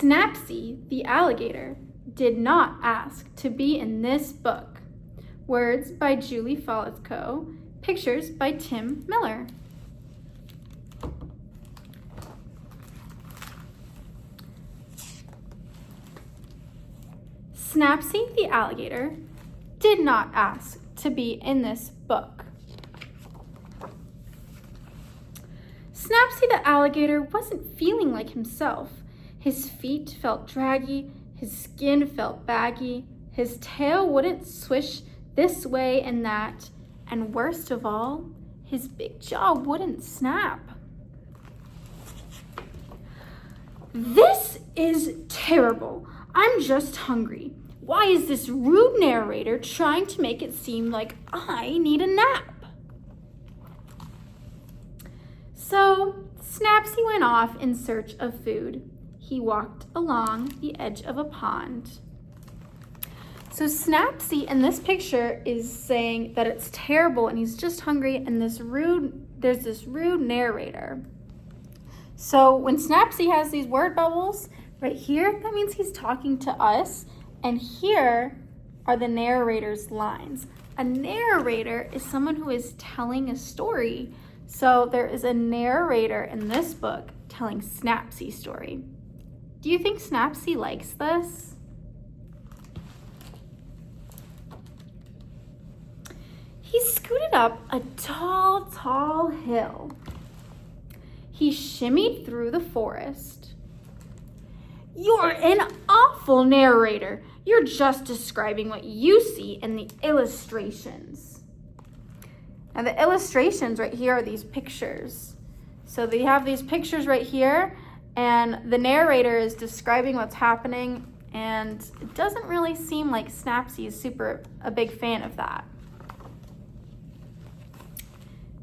Snappsy, the alligator, did not ask to be in this book. Words by Julie Follico, pictures by Tim Miller. Snappsy, the alligator, did not ask to be in this book. Snappsy, the alligator, wasn't feeling like himself. His feet felt draggy, his skin felt baggy, his tail wouldn't swish this way and that, and worst of all, his big jaw wouldn't snap. This is terrible. I'm just hungry. Why is this rude narrator trying to make it seem like I need a nap? So Snappsy went off in search of food. He walked along the edge of a pond. So Snappsy in this picture is saying that it's terrible and he's just hungry, and there's this rude narrator. So when Snappsy has these word bubbles right here, that means he's talking to us, and here are the narrator's lines. A narrator is someone who is telling a story. So there is a narrator in this book telling Snappsy's story. Do you think Snappsy likes this? He scooted up a tall hill. He shimmied through the forest. You're an awful narrator. You're just describing what you see in the illustrations. Now the illustrations right here are these pictures. So they have these pictures right here, and the narrator is describing what's happening, and it doesn't really seem like Snappsy is a big fan of that.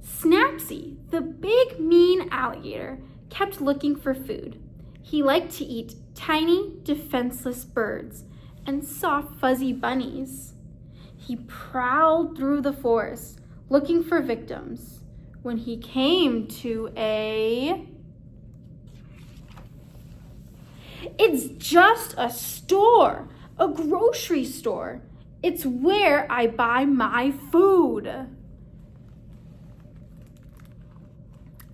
Snappsy, the big mean alligator, kept looking for food. He liked to eat tiny, defenseless birds and soft, fuzzy bunnies. He prowled through the forest, looking for victims, when he came to It's just a store, a grocery store. It's where I buy my food.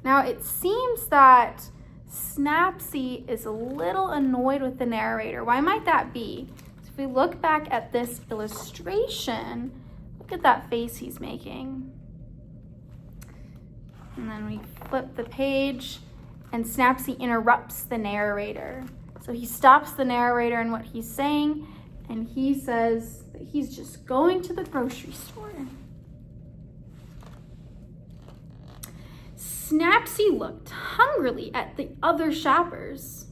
Now it seems that Snappsy is a little annoyed with the narrator. Why might that be? So if we look back at this illustration, look at that face he's making. And then we flip the page, and Snappsy interrupts the narrator. So he stops the narrator in what he's saying, and he says that he's just going to the grocery store. Snappsy looked hungrily at the other shoppers,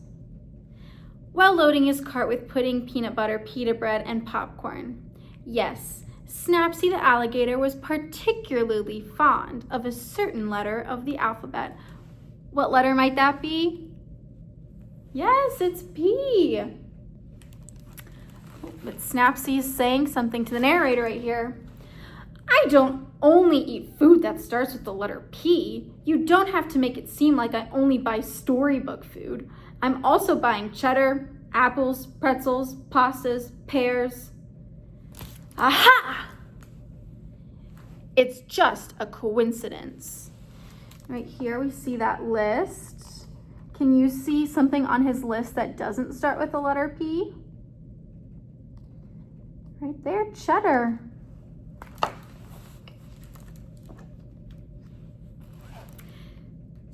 while loading his cart with pudding, peanut butter, pita bread, and popcorn. Yes, Snappsy the alligator was particularly fond of a certain letter of the alphabet. What letter might that be? Yes, it's P. But Snappsy is saying something to the narrator right here. I don't only eat food that starts with the letter P. You don't have to make it seem like I only buy storybook food. I'm also buying cheddar, apples, pretzels, pastas, pears. Aha! It's just a coincidence. Right here we see that list. Can you see something on his list that doesn't start with the letter P? Right there, cheddar.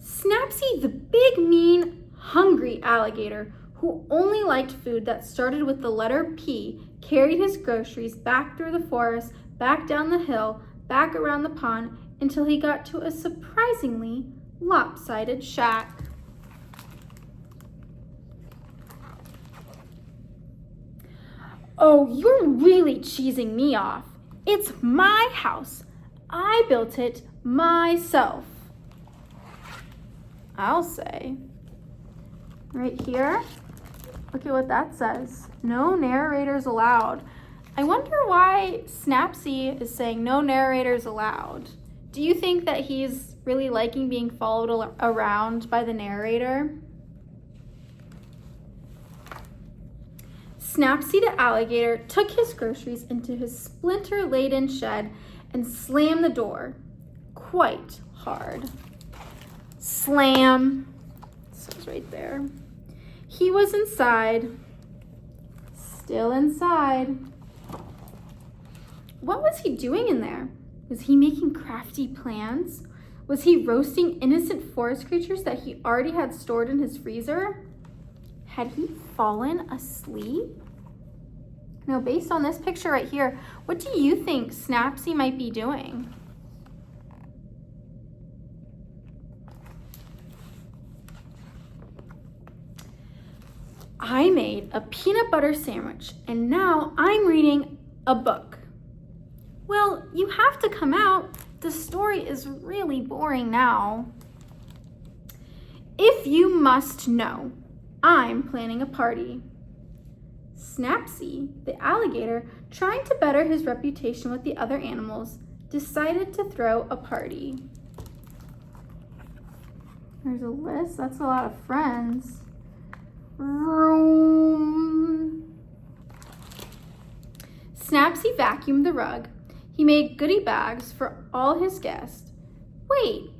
Snappsy, the big, mean, hungry alligator who only liked food that started with the letter P, carried his groceries back through the forest, back down the hill, back around the pond, until he got to a surprisingly lopsided shack. Oh, you're really cheesing me off. It's my house. I built it myself. I'll say. Right here, look at what that says. No narrators allowed. I wonder why Snappsy is saying no narrators allowed. Do you think that he's really liking being followed around by the narrator? Snappsy the alligator took his groceries into his splinter-laden shed and slammed the door quite hard. Slam. So it's right there. He was inside, still inside. What was he doing in there? Was he making crafty plans? Was he roasting innocent forest creatures that he already had stored in his freezer? Had he fallen asleep? Now, based on this picture right here, what do you think Snappsy might be doing? I made a peanut butter sandwich, and now I'm reading a book. Well, you have to come out. The story is really boring now. If you must know, I'm planning a party. Snappsy, the alligator, trying to better his reputation with the other animals, decided to throw a party. There's a list. That's a lot of friends. Room. Snappsy vacuumed the rug. He made goodie bags for all his guests. Wait,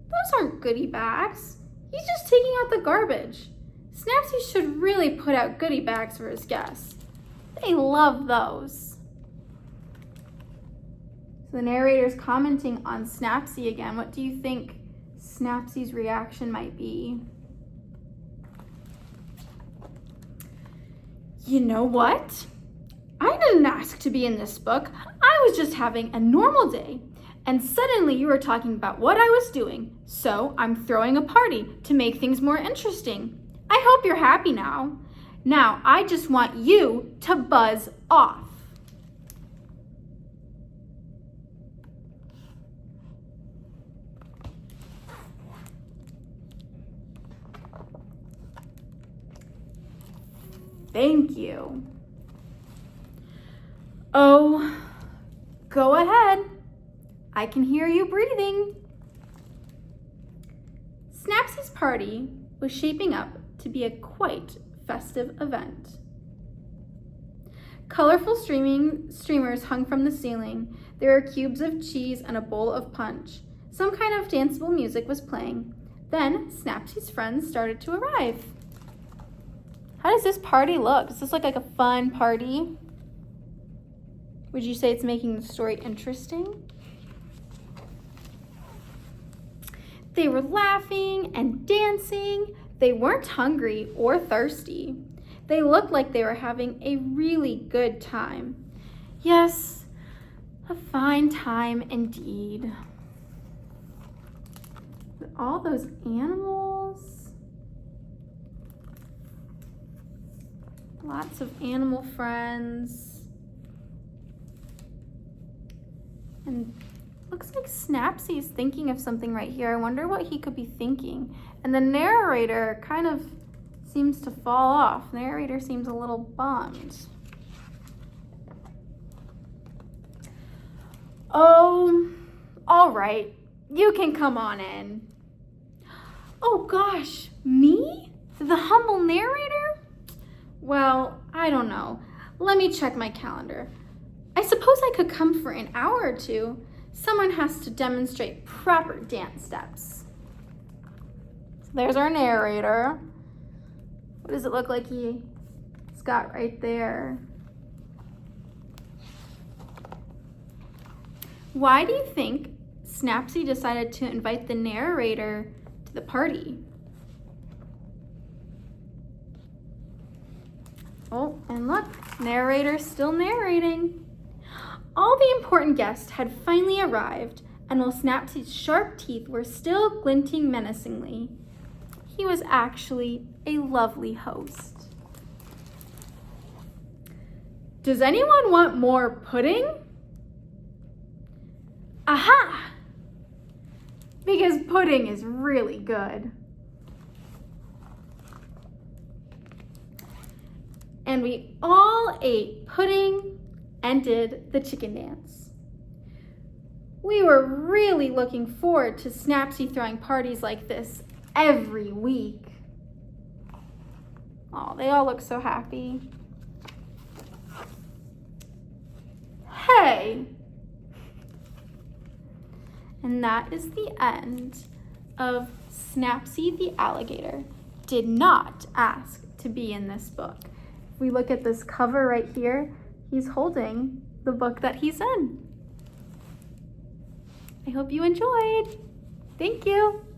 those aren't goodie bags. He's just taking out the garbage. Snappsy should really put out goodie bags for his guests. They love those. So the narrator's commenting on Snappsy again. What do you think Snappsy's reaction might be? You know what? I didn't ask to be in this book. I was just having a normal day. And suddenly you were talking about what I was doing. So I'm throwing a party to make things more interesting. I hope you're happy now. Now I just want you to buzz off. Thank you. Oh, go ahead. I can hear you breathing. Snappsy's party was shaping up to be a quite festive event. Colorful streamers hung from the ceiling. There were cubes of cheese and a bowl of punch. Some kind of danceable music was playing. Then Snappsy's friends started to arrive. How does this party look? Does this look like a fun party? Would you say it's making the story interesting? They were laughing and dancing. They weren't hungry or thirsty. They looked like they were having a really good time. Yes, a fine time indeed. All those animals. Lots of animal friends. And looks like Snappsy's thinking of something right here. I wonder what he could be thinking. And the narrator kind of seems to fall off. The narrator seems a little bummed. Oh, all right. You can come on in. Oh gosh, me? The humble narrator? Well, I don't know. Let me check my calendar. I suppose I could come for an hour or two. Someone has to demonstrate proper dance steps. So there's our narrator. What does it look like he's got right there? Why do you think Snappsy decided to invite the narrator to the party? Oh, and look, narrator's still narrating. All the important guests had finally arrived, and while Snappsy's sharp teeth were still glinting menacingly, he was actually a lovely host. Does anyone want more pudding? Aha! Because pudding is really good. And we all ate pudding and did the chicken dance. We were really looking forward to Snappsy throwing parties like this every week. Oh, they all look so happy. away. And that is the end of Snappsy the alligator. Did not ask to be in this book. If we look at this cover right here, he's holding the book that he's in. I hope you enjoyed. Thank you.